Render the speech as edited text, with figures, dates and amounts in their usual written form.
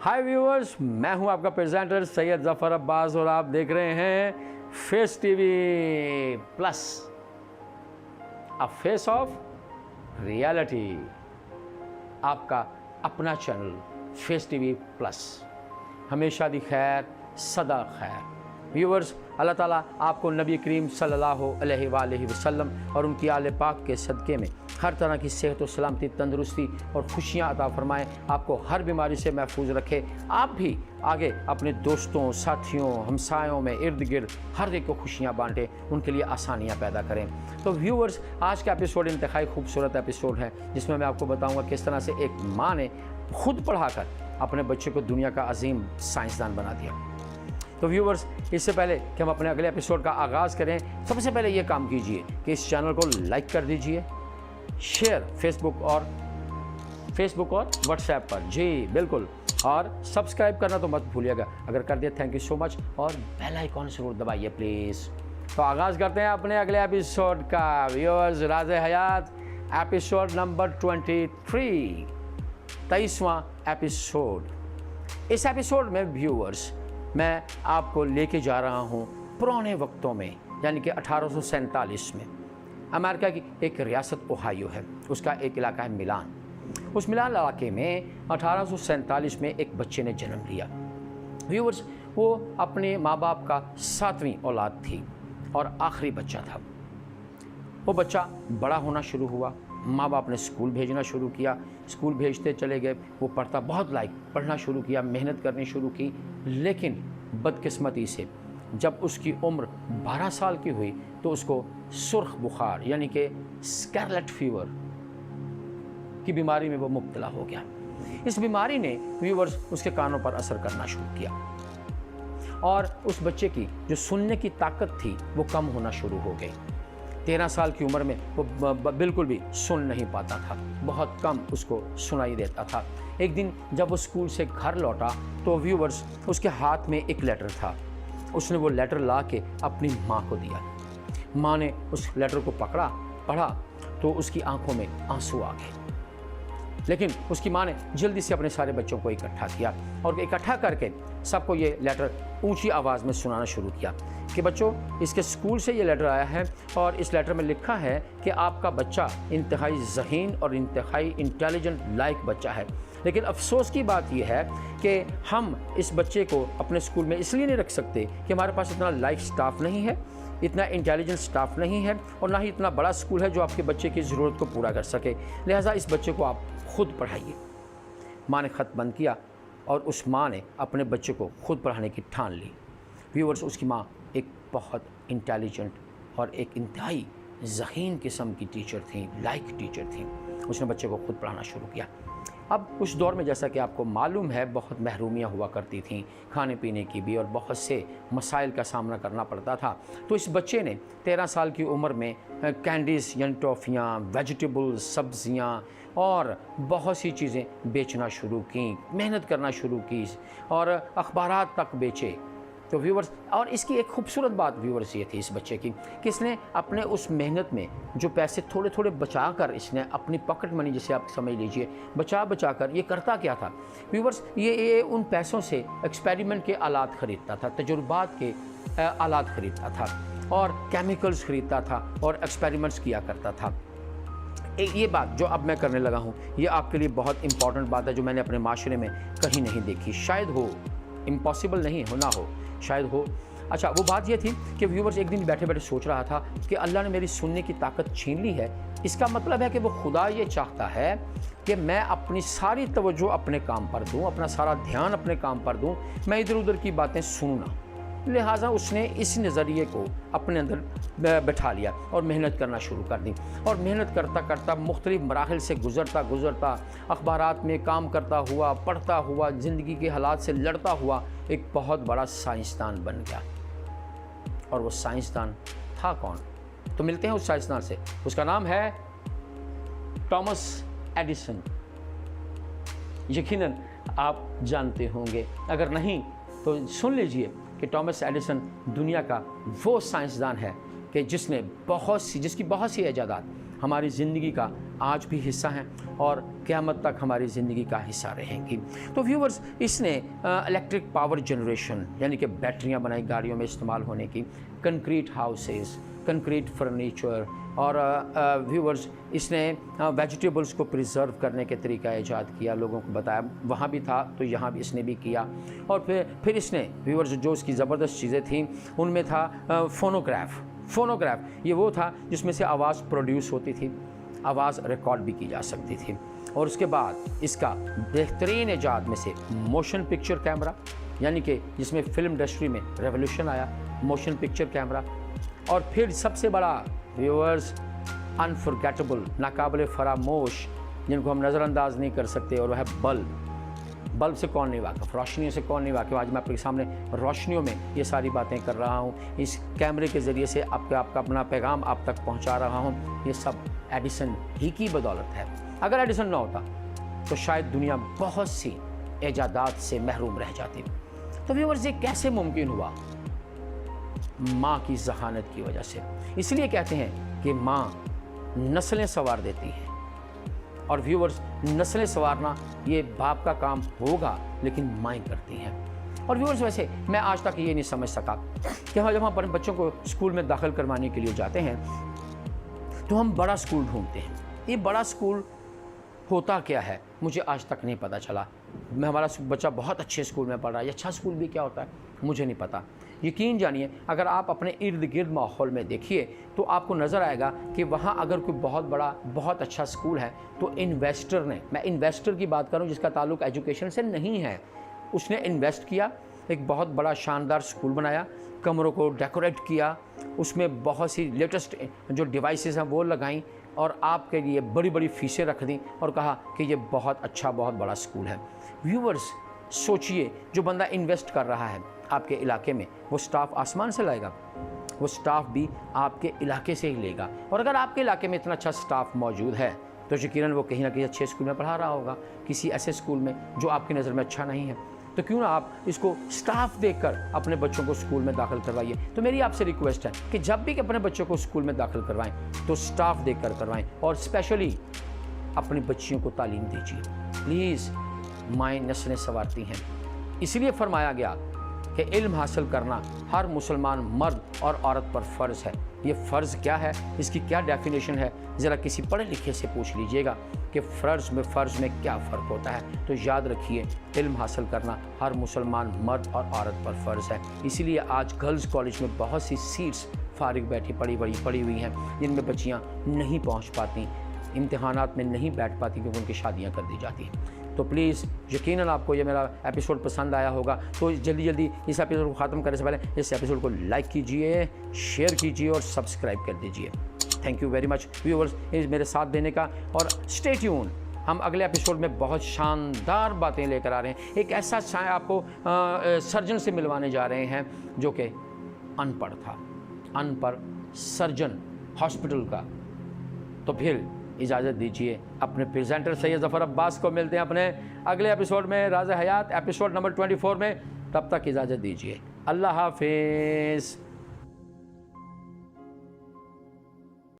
हाय viewers, मैं हूं आपका प्रेजेंटर सैयद जफर अब्बास और आप देख रहे हैं face TV plus, a face of reality. आपका अपना चैनल फेस टीवी प्लस, हमेशा दी खैर सदा खैर। व्यूअर्स, अल्लाह ताला आपको नबी करीम सल्लल्लाहु अलैहि वसल्लम और उनकी आले पाक के सदक़े में हर तरह की सेहत और सलामती, तंदुरुस्ती और खुशियाँ अता फ़रमाएँ, आपको हर बीमारी से महफूज रखे। आप भी आगे अपने दोस्तों, साथियों, हमसायों में इर्द गिर्द हर एक को खुशियाँ बांटें, उनके लिए आसानियाँ पैदा करें। तो व्यूअर्स, आज का एपिसोड इंतहाई खूबसूरत एपिसोड है, जिसमें मैं आपको बताऊँगा किस तरह से एक माँ ने खुद पढ़ाकर अपने बच्चे को दुनिया का अजीम साइंसदान बना दिया। तो व्यूवर्स, इससे पहले कि हम अपने अगले एपिसोड का आगाज़ करें, सबसे पहले ये काम कीजिए कि इस चैनल को लाइक कर दीजिए, शेयर फेसबुक और व्हाट्सएप पर, जी बिल्कुल, और सब्सक्राइब करना तो मत भूलिएगा। अगर कर दिया थैंक यू सो मच, और बेल आइकॉन ज़रूर दबाइए प्लीज़। तो आगाज़ करते हैं अपने अगले एपिसोड का। व्यूअर्स, राज़ हयात एपिसोड नंबर 23, 23वां एपिसोड। इस एपिसोड में व्यूअर्स, मैं आपको लेके जा रहा हूँ पुराने वक्तों में, यानी कि 1847 में। अमेरिका की एक रियासत ओहायो है, उसका एक इलाका है मिलान। उस मिलान इलाके में 1847 में एक बच्चे ने जन्म लिया। व्यूअर्स, वो अपने माँ बाप का 7वीं औलाद थी और आखिरी बच्चा था। वो बच्चा बड़ा होना शुरू हुआ, माँ बाप ने स्कूल भेजना शुरू किया, स्कूल भेजते चले गए। वो पढ़ता बहुत पढ़ना शुरू किया, मेहनत करनी शुरू की, लेकिन बदकिस्मती से जब उसकी उम्र 12 साल की हुई तो उसको सुर्ख बुखार यानी कि स्कारलेट फीवर की बीमारी में वो मुब्तला हो गया। इस बीमारी ने व्यूअर्स उसके कानों पर असर करना शुरू किया और उस बच्चे की जो सुनने की ताकत थी वो कम होना शुरू हो गई। 13 साल की उम्र में वो बिल्कुल भी सुन नहीं पाता था, बहुत कम उसको सुनाई देता था। एक दिन जब वो स्कूल से घर लौटा तो व्यूअर्स, उसके हाथ में एक लेटर था। उसने वो लेटर ला के अपनी माँ को दिया। माँ ने उस लेटर को पढ़ा तो उसकी आंखों में आंसू आ गए। लेकिन उसकी माँ ने जल्दी से अपने सारे बच्चों को इकट्ठा किया और इकट्ठा करके सबको ये लेटर ऊंची आवाज़ में सुनाना शुरू किया कि बच्चों, इसके स्कूल से ये लेटर आया है और इस लेटर में लिखा है कि आपका बच्चा इंतहाई ज़हीन और इंतहाई इंटेलिजेंट लायक बच्चा है। लेकिन अफसोस की बात यह है कि हम इस बच्चे को अपने स्कूल में इसलिए नहीं रख सकते कि हमारे पास इतना लायक स्टाफ नहीं है, इतना इंटेलिजेंट स्टाफ नहीं है और ना ही इतना बड़ा स्कूल है जो आपके बच्चे की ज़रूरत को पूरा कर सके। लिहाजा इस बच्चे को आप खुद पढ़ाइए। माँ ने ख़त बंद किया और उस माँ ने अपने बच्चे को खुद पढ़ाने की ठान ली। व्यूअर्स, उसकी माँ एक बहुत इंटेलिजेंट और एक इंतहाई ज़हीन किस्म की टीचर थी, लाइक टीचर थी। उसने बच्चे को खुद पढ़ाना शुरू किया। अब उस दौर में, जैसा कि आपको मालूम है, बहुत महरूमियाँ हुआ करती थीं, खाने पीने की भी, और बहुत से मसाइल का सामना करना पड़ता था। तो इस बच्चे ने 13 साल की उम्र में कैंडीज़ यानी टॉफ़ियाँ, वेजिटेबल्स, सब्ज़ियाँ और बहुत सी चीज़ें बेचना शुरू की, मेहनत करना शुरू की और अखबारात तक बेचे। तो व्यूअर्स, और इसकी एक खूबसूरत बात व्यूअर्स ये थी इस बच्चे की कि इसने अपने उस मेहनत में जो पैसे थोड़े थोड़े बचा कर, इसने अपनी पॉकेट मनी, जिसे आप समझ लीजिए, बचा कर ये करता क्या था व्यूअर्स, ये उन पैसों से एक्सपेरिमेंट के आलात ख़रीदता था, तजुर्बात के आलात ख़रीदता था और केमिकल्स ख़रीदता था और एक्सपेरिमेंट्स किया करता था। ये बात जो अब मैं करने लगा हूँ, ये आपके लिए बहुत इंपॉर्टेंट बात है जो मैंने अपने माशरे में कहीं नहीं देखी। शायद हो, इम्पॉसिबल नहीं हो, ना हो, शायद हो। अच्छा, वो बात ये थी कि व्यूअर्स, एक दिन बैठे बैठे सोच रहा था कि अल्लाह ने मेरी सुनने की ताकत छीन ली है। इसका मतलब है कि वो खुदा ये चाहता है कि मैं अपनी सारी तवज्जो अपने काम पर दूँ, अपना सारा ध्यान अपने काम पर दूँ, मैं इधर उधर की बातें सुनूँ ना। लिहाजा उसने इस नज़रिए को अपने अंदर बैठा लिया और मेहनत करना शुरू कर दी। और मेहनत करता करता, मुख्तलिफ मराहिल से गुज़रता अखबारात में काम करता हुआ, पढ़ता हुआ, ज़िंदगी के हालात से लड़ता हुआ एक बहुत बड़ा साइंसदान बन गया। और वो साइंसदान था कौन? तो मिलते हैं उस साइंसदान से। उसका नाम है थॉमस एडिसन। यकीनन आप जानते होंगे, अगर नहीं तो सुन लीजिए कि थॉमस एडिसन दुनिया का वो साइंसदान है कि जिसकी बहुत सी ईजादात हमारी ज़िंदगी का आज भी हिस्सा हैं और क़यामत तक हमारी ज़िंदगी का हिस्सा रहेंगी। तो व्यूवर्स, इसने इलेक्ट्रिक पावर जनरेशन यानी कि बैटरियां बनाई गाड़ियों में इस्तेमाल होने की, कंक्रीट हाउसेस, कंक्रीट फर्नीचर और व्यूवर्स इसने वेजिटेबल्स को प्रिजर्व करने के तरीका ईजाद किया, लोगों को बताया। वहाँ भी था तो यहाँ भी इसने भी किया। और फिर इसने व्यूवर्स जो इसकी ज़बरदस्त चीज़ें थीं उनमें था फ़ोनोग्राफ। ये वो था जिसमें से आवाज़ प्रोड्यूस होती थी, आवाज़ रिकॉर्ड भी की जा सकती थी। और उसके बाद इसका बेहतरीन ईजाद में से मोशन पिक्चर कैमरा, यानी कि जिसमें फ़िल्म इंडस्ट्री में रेवोल्यूशन आया, मोशन पिक्चर कैमरा। और फिर सबसे बड़ा व्यूअर्स अनफॉरगेटेबल, नाकाबिल फरामोश, जिनको हम नज़रअंदाज नहीं कर सकते, और वह है बल्ब से कौन नहीं वाकिफ़, रोशनियों से कौन नहीं वाकिफ़। आज मैं आपके सामने रोशनियों में ये सारी बातें कर रहा हूँ, इस कैमरे के ज़रिए से आपका अपना पैगाम आप तक पहुँचा रहा हूँ। ये सब एडिसन ही की बदौलत है। अगर एडिसन ना होता तो शायद दुनिया बहुत सी ईजादात से महरूम रह जाती। तो व्यूअर्स, ये कैसे मुमकिन हुआ? माँ की ज़हानत की वजह से। इसलिए कहते हैं कि माँ नस्लें संवार देती है। और व्यूअर्स, नस्लें संवारना ये बाप का काम होगा, लेकिन माएँ करती हैं। और व्यूअर्स, वैसे मैं आज तक ये नहीं समझ सका कि जब हम अपने बच्चों को स्कूल में दाखिल करवाने के लिए जाते हैं तो हम बड़ा स्कूल ढूंढते हैं। ये बड़ा स्कूल होता क्या है मुझे आज तक नहीं पता चला। हमारा बच्चा बहुत अच्छे स्कूल में पढ़ रहा है, ये अच्छा स्कूल भी क्या होता है मुझे नहीं पता। यकीन जानिए, अगर आप अपने इर्द गिर्द माहौल में देखिए तो आपको नज़र आएगा कि वहाँ अगर कोई बहुत बड़ा बहुत अच्छा स्कूल है तो इन्वेस्टर ने, मैं इन्वेस्टर की बात करूँ जिसका ताल्लुक एजुकेशन से नहीं है, उसने इन्वेस्ट किया, एक बहुत बड़ा शानदार स्कूल बनाया, कमरों को डेकोरेट किया, उसमें बहुत सी लेटेस्ट जो डिवाइसेस हैं वो लगाई और आपके लिए बड़ी बड़ी फीसें रख दी और कहा कि ये बहुत अच्छा बहुत बड़ा स्कूल है। व्यूअर्स, सोचिए, जो बंदा इन्वेस्ट कर रहा है आपके इलाके में, वो स्टाफ आसमान से लाएगा, वो स्टाफ भी आपके इलाके से ही लेगा। और अगर आपके इलाके में इतना अच्छा स्टाफ मौजूद है तो यकीनन वो कहीं ना कहीं अच्छे स्कूल में पढ़ा रहा होगा, किसी ऐसे स्कूल में जो आपकी नज़र में अच्छा नहीं है। तो क्यों ना आप इसको स्टाफ देखकर अपने बच्चों को स्कूल में दाखिल करवाइए। तो मेरी आपसे रिक्वेस्ट है कि जब भी अपने बच्चों को स्कूल में दाखिल करवाएं तो स्टाफ देखकर करवाएं और स्पेशली अपनी बच्चियों को तालीम दीजिए। प्लीज़, माएँ नस्लें संवारती हैं। इसलिए फरमाया गया कि इल्म हासिल करना हर मुसलमान मर्द और औरत पर फ़र्ज़ है। ये फ़र्ज़ क्या है, इसकी क्या डेफिनेशन है, ज़रा किसी पढ़े लिखे से पूछ लीजिएगा कि फ़र्ज़ में क्या फ़र्क होता है। तो याद रखिए, इल्म हासिल करना हर मुसलमान मर्द और औरत पर फ़र्ज़ है। इसीलिए आज गर्ल्स कॉलेज में बहुत सी सीट्स फारिग पड़ी हुई हैं जिनमें बच्चियाँ नहीं पहुँच पाती, इम्तिहानात में नहीं बैठ पाती क्योंकि उनकी शादियाँ कर दी जाती हैं। तो प्लीज़, यकीनन आपको ये मेरा एपिसोड पसंद आया होगा। तो जल्दी इस एपिसोड को ख़त्म करने से पहले इस एपिसोड को लाइक कीजिए, शेयर कीजिए और सब्सक्राइब कर दीजिए। Thank you very much viewers मेरे साथ देने का, और स्टे ट्यून। हम अगले एपिसोड में बहुत शानदार बातें लेकर आ रहे हैं। एक ऐसा आपको सर्जन से मिलवाने जा रहे हैं जो कि अनपढ़ था, अनपढ़ सर्जन हॉस्पिटल का। तो फिर इजाज़त दीजिए, अपने प्रेजेंटर सैयद ज़फ़र अब्बास को मिलते हैं अपने अगले एपिसोड में, राज़ हयात एपिसोड नंबर 24 में। तब तक इजाज़त दीजिए, अल्लाह हाफिज़।